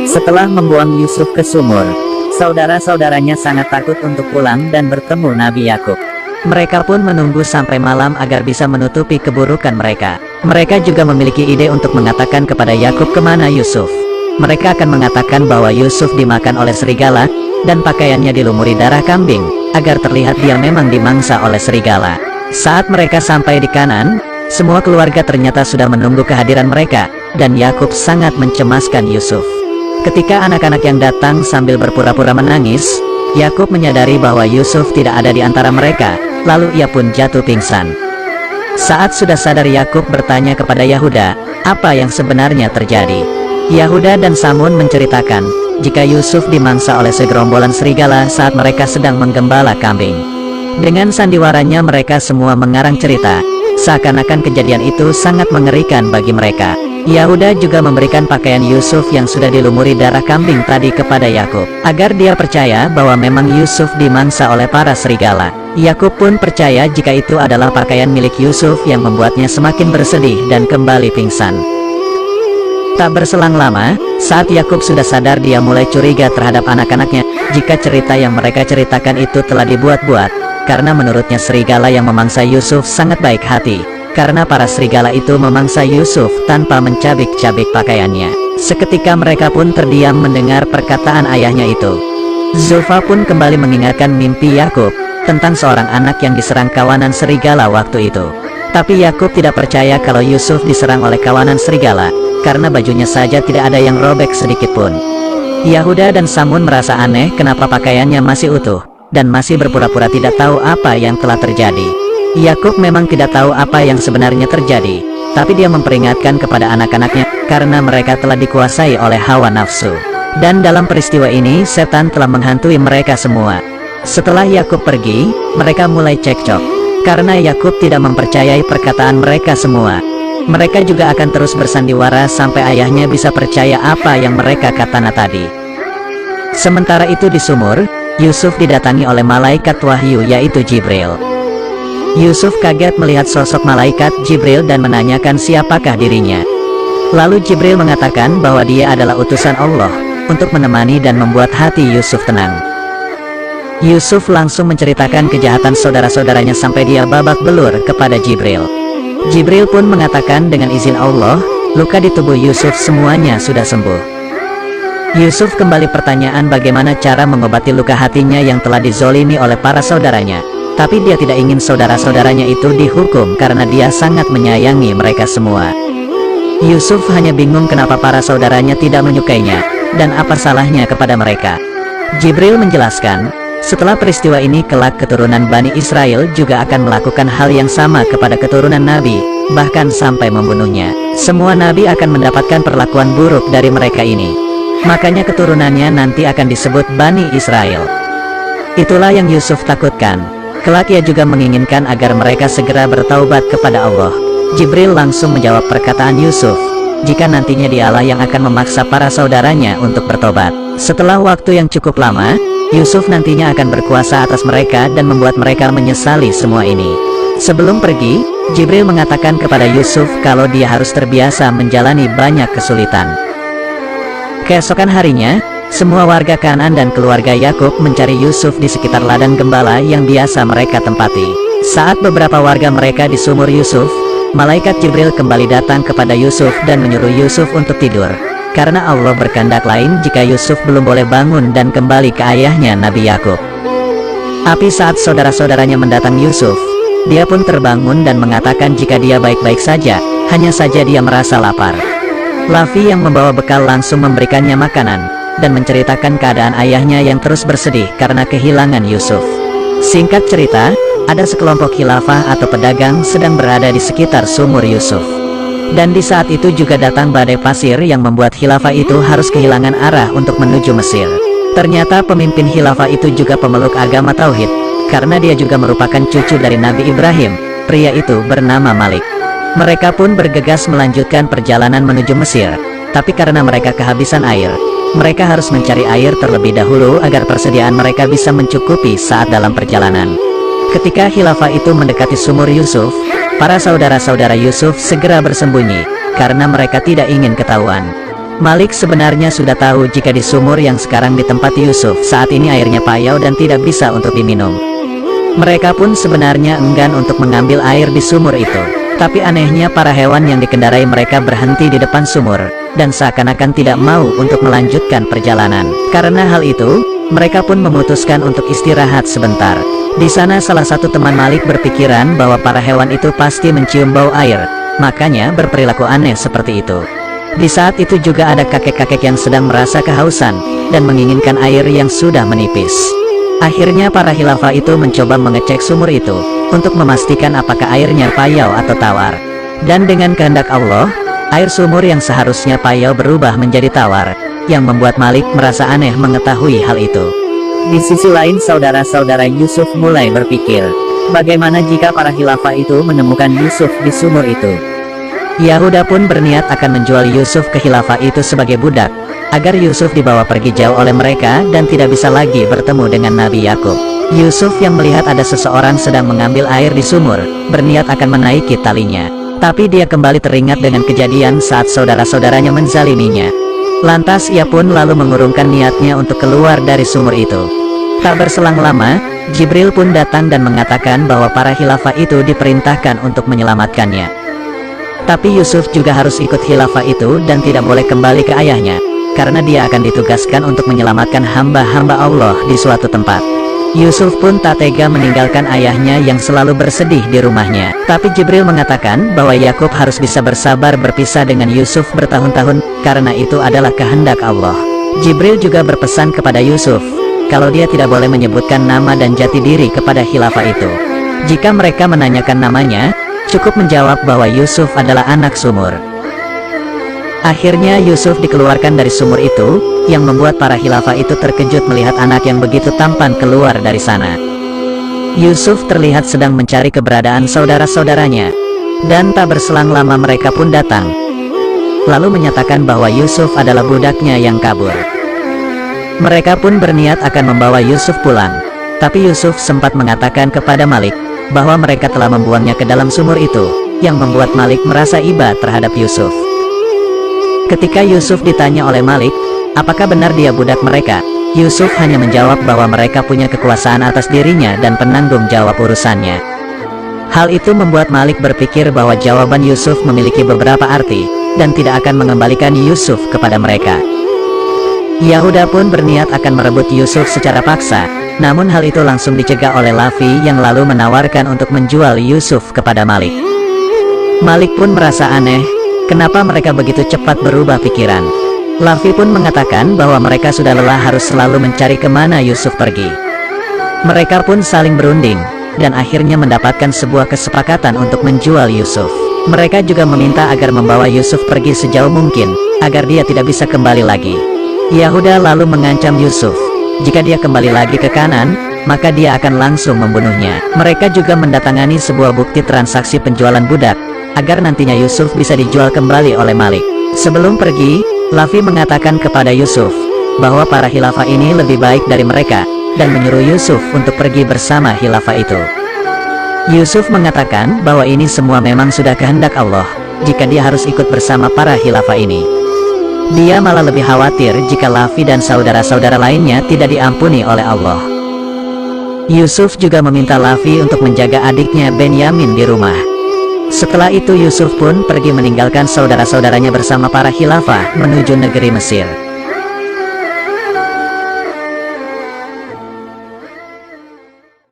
Setelah membuang Yusuf ke sumur, saudara-saudaranya sangat takut untuk pulang dan bertemu Nabi Yakub. Mereka pun menunggu sampai malam agar bisa menutupi keburukan mereka. Mereka juga memiliki ide untuk mengatakan kepada Yakub kemana Yusuf. Mereka akan mengatakan bahwa Yusuf dimakan oleh serigala, dan pakaiannya dilumuri darah kambing, agar terlihat dia memang dimangsa oleh serigala. Saat mereka sampai di Kanaan, semua keluarga ternyata sudah menunggu kehadiran mereka, dan Yakub sangat mencemaskan Yusuf. Ketika anak-anak yang datang sambil berpura-pura menangis, Yakub menyadari bahwa Yusuf tidak ada di antara mereka, lalu ia pun jatuh pingsan. Saat sudah sadar, Yakub bertanya kepada Yahuda, apa yang sebenarnya terjadi. Yahuda dan Samun menceritakan, jika Yusuf dimangsa oleh segerombolan serigala saat mereka sedang menggembala kambing. Dengan sandiwaranya mereka semua mengarang cerita, seakan-akan kejadian itu sangat mengerikan bagi mereka. Yahuda juga memberikan pakaian Yusuf yang sudah dilumuri darah kambing tadi kepada Yakub, agar dia percaya bahwa memang Yusuf dimangsa oleh para serigala. Yakub pun percaya jika itu adalah pakaian milik Yusuf yang membuatnya semakin bersedih dan kembali pingsan. Tak berselang lama, saat Yakub sudah sadar, dia mulai curiga terhadap anak-anaknya, jika cerita yang mereka ceritakan itu telah dibuat-buat, karena menurutnya serigala yang memangsa Yusuf sangat baik hati. Karena para serigala itu memangsa Yusuf tanpa mencabik-cabik pakaiannya. Seketika mereka pun terdiam mendengar perkataan ayahnya itu. Zulfa pun kembali mengingatkan mimpi Yakub tentang seorang anak yang diserang kawanan serigala waktu itu. Tapi Yakub tidak percaya kalau Yusuf diserang oleh kawanan serigala, karena bajunya saja tidak ada yang robek sedikit pun. Yahuda dan Samun merasa aneh kenapa pakaiannya masih utuh, dan masih berpura-pura tidak tahu apa yang telah terjadi. Yakub memang tidak tahu apa yang sebenarnya terjadi, tapi dia memperingatkan kepada anak-anaknya, karena mereka telah dikuasai oleh hawa nafsu. Dan dalam peristiwa ini, setan telah menghantui mereka semua. Setelah Yakub pergi, mereka mulai cekcok, karena Yakub tidak mempercayai perkataan mereka semua. Mereka juga akan terus bersandiwara sampai ayahnya bisa percaya apa yang mereka katakan tadi. Sementara itu di sumur, Yusuf didatangi oleh malaikat wahyu yaitu Jibril. Yusuf kaget melihat sosok malaikat Jibril dan menanyakan siapakah dirinya. Lalu Jibril mengatakan bahwa dia adalah utusan Allah untuk menemani dan membuat hati Yusuf tenang. Yusuf langsung menceritakan kejahatan saudara-saudaranya sampai dia babak belur kepada Jibril. Jibril pun mengatakan dengan izin Allah, luka di tubuh Yusuf semuanya sudah sembuh. Yusuf kembali pertanyaan bagaimana cara mengobati luka hatinya yang telah dizolimi oleh para saudaranya. Tapi dia tidak ingin saudara-saudaranya itu dihukum karena dia sangat menyayangi mereka semua. Yusuf hanya bingung kenapa para saudaranya tidak menyukainya, dan apa salahnya kepada mereka. Jibril menjelaskan, setelah peristiwa ini kelak keturunan Bani Israel juga akan melakukan hal yang sama kepada keturunan Nabi, bahkan sampai membunuhnya. Semua Nabi akan mendapatkan perlakuan buruk dari mereka ini. Makanya keturunannya nanti akan disebut Bani Israel. Itulah yang Yusuf takutkan. Kelak ia juga menginginkan agar mereka segera bertaubat kepada Allah. Jibril langsung menjawab perkataan Yusuf, jika nantinya dialah yang akan memaksa para saudaranya untuk bertobat. Setelah waktu yang cukup lama, Yusuf nantinya akan berkuasa atas mereka dan membuat mereka menyesali semua ini. Sebelum pergi, Jibril mengatakan kepada Yusuf kalau dia harus terbiasa menjalani banyak kesulitan. Keesokan harinya, semua warga Kanaan dan keluarga Yakub mencari Yusuf di sekitar ladang gembala yang biasa mereka tempati. Saat beberapa warga mereka di sumur Yusuf, malaikat Jibril kembali datang kepada Yusuf dan menyuruh Yusuf untuk tidur, karena Allah berkehendak lain jika Yusuf belum boleh bangun dan kembali ke ayahnya Nabi Yakub. Tapi saat saudara-saudaranya mendatang Yusuf, dia pun terbangun dan mengatakan jika dia baik-baik saja, hanya saja dia merasa lapar. Lavi yang membawa bekal langsung memberikannya makanan, dan menceritakan keadaan ayahnya yang terus bersedih karena kehilangan Yusuf. Singkat cerita, ada sekelompok khilafah atau pedagang sedang berada di sekitar sumur Yusuf. Dan di saat itu juga datang badai pasir yang membuat khilafah itu harus kehilangan arah untuk menuju Mesir. Ternyata pemimpin khilafah itu juga pemeluk agama Tauhid, karena dia juga merupakan cucu dari Nabi Ibrahim. Pria itu bernama Malik. Mereka pun bergegas melanjutkan perjalanan menuju Mesir, tapi karena mereka kehabisan air, mereka harus mencari air terlebih dahulu agar persediaan mereka bisa mencukupi saat dalam perjalanan. Ketika khilafah itu mendekati sumur Yusuf, para saudara-saudara Yusuf segera bersembunyi, karena mereka tidak ingin ketahuan. Malik sebenarnya sudah tahu jika di sumur yang sekarang ditempati Yusuf saat ini airnya payau dan tidak bisa untuk diminum. Mereka pun sebenarnya enggan untuk mengambil air di sumur itu. Tapi anehnya para hewan yang dikendarai mereka berhenti di depan sumur, dan seakan-akan tidak mau untuk melanjutkan perjalanan. Karena hal itu, mereka pun memutuskan untuk istirahat sebentar. Di sana salah satu teman Malik berpikiran bahwa para hewan itu pasti mencium bau air, makanya berperilaku aneh seperti itu. Di saat itu juga ada kakek-kakek yang sedang merasa kehausan, dan menginginkan air yang sudah menipis. Akhirnya para khilafah itu mencoba mengecek sumur itu, untuk memastikan apakah airnya payau atau tawar. Dan dengan kehendak Allah, air sumur yang seharusnya payau berubah menjadi tawar, yang membuat Malik merasa aneh mengetahui hal itu. Di sisi lain saudara-saudara Yusuf mulai berpikir, bagaimana jika para khilafah itu menemukan Yusuf di sumur itu? Yahuda pun berniat akan menjual Yusuf ke khilafah itu sebagai budak, agar Yusuf dibawa pergi jauh oleh mereka dan tidak bisa lagi bertemu dengan Nabi Yakub. Yusuf yang melihat ada seseorang sedang mengambil air di sumur, berniat akan menaiki talinya. Tapi dia kembali teringat dengan kejadian saat saudara-saudaranya menzaliminya. Lantas ia pun lalu mengurungkan niatnya untuk keluar dari sumur itu. Tak berselang lama, Jibril pun datang dan mengatakan bahwa para khilafah itu diperintahkan untuk menyelamatkannya. Tapi Yusuf juga harus ikut khilafah itu dan tidak boleh kembali ke ayahnya, karena dia akan ditugaskan untuk menyelamatkan hamba-hamba Allah di suatu tempat. Yusuf pun tak tega meninggalkan ayahnya yang selalu bersedih di rumahnya. Tapi Jibril mengatakan bahwa Yakub harus bisa bersabar berpisah dengan Yusuf bertahun-tahun, karena itu adalah kehendak Allah. Jibril juga berpesan kepada Yusuf, kalau dia tidak boleh menyebutkan nama dan jati diri kepada khilafah itu. Jika mereka menanyakan namanya, cukup menjawab bahwa Yusuf adalah anak sumur. Akhirnya Yusuf dikeluarkan dari sumur itu, yang membuat para khilafah itu terkejut melihat anak yang begitu tampan keluar dari sana. Yusuf terlihat sedang mencari keberadaan saudara-saudaranya, dan tak berselang lama mereka pun datang, lalu menyatakan bahwa Yusuf adalah budaknya yang kabur. Mereka pun berniat akan membawa Yusuf pulang, tapi Yusuf sempat mengatakan kepada Malik, bahwa mereka telah membuangnya ke dalam sumur itu, yang membuat Malik merasa iba terhadap Yusuf. Ketika Yusuf ditanya oleh Malik, apakah benar dia budak mereka, Yusuf hanya menjawab bahwa mereka punya kekuasaan atas dirinya dan penanggung jawab urusannya. Hal itu membuat Malik berpikir bahwa jawaban Yusuf memiliki beberapa arti, dan tidak akan mengembalikan Yusuf kepada mereka. Yahuda pun berniat akan merebut Yusuf secara paksa, namun hal itu langsung dicegah oleh Lavi yang lalu menawarkan untuk menjual Yusuf kepada Malik. Malik pun merasa aneh, kenapa mereka begitu cepat berubah pikiran. Lavi pun mengatakan bahwa mereka sudah lelah harus selalu mencari kemana Yusuf pergi. Mereka pun saling berunding, dan akhirnya mendapatkan sebuah kesepakatan untuk menjual Yusuf. Mereka juga meminta agar membawa Yusuf pergi sejauh mungkin, agar dia tidak bisa kembali lagi. Yahuda lalu mengancam Yusuf, jika dia kembali lagi ke kanan, maka dia akan langsung membunuhnya. Mereka juga mendatangani sebuah bukti transaksi penjualan budak, agar nantinya Yusuf bisa dijual kembali oleh Malik. Sebelum pergi, Lavi mengatakan kepada Yusuf, bahwa para khilafah ini lebih baik dari mereka, dan menyuruh Yusuf untuk pergi bersama khilafah itu. Yusuf mengatakan bahwa ini semua memang sudah kehendak Allah, jika dia harus ikut bersama para khilafah ini. Dia malah lebih khawatir jika Lavi dan saudara-saudara lainnya tidak diampuni oleh Allah. Yusuf juga meminta Lavi untuk menjaga adiknya Benyamin di rumah. Setelah itu Yusuf pun pergi meninggalkan saudara-saudaranya bersama para khilafah menuju negeri Mesir.